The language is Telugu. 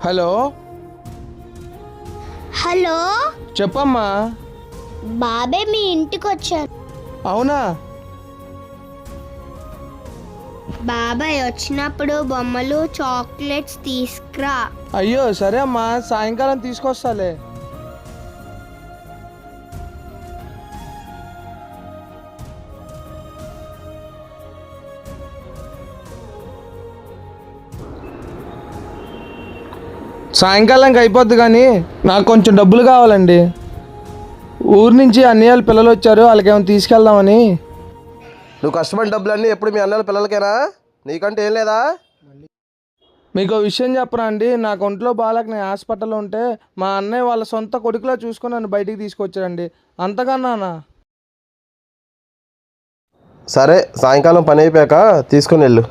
హలో హలో చెప్పమ్మా. బాబాయ్ మీ ఇంటికి వచ్చాను. అవునా? బాబాయ్ వచ్చినప్పుడు బొమ్మలు చాక్లెట్స్ తీసుకురా. అయ్యో సరే అమ్మా, సాయంకాలం తీసుకొస్తాలే. సాయంకాలంకి అయిపోద్ది కానీ నాకు కొంచెం డబ్బులు కావాలండి. ఊరు నుంచి అన్నయ్య వాళ్ళ పిల్లలు వచ్చారు, వాళ్ళకి ఏమైనా తీసుకెళ్దామని. నువ్వు కష్టపడిన డబ్బులన్నీ ఎప్పుడు మీ అన్నల పిల్లలకేనా? నీకంటే ఏం లేదా? మీకు ఓ విషయం చెప్పరా అండి, నాకు ఒంట్లో బాగాలేక నేను హాస్పిటల్లో ఉంటే మా అన్నయ్య వాళ్ళ సొంత కొడుకులా చూసుకొని నన్ను బయటికి తీసుకొచ్చారండి. అంతకన్నానా? సరే సాయంకాలం పని అయిపోయాక తీసుకుని వెళ్ళు.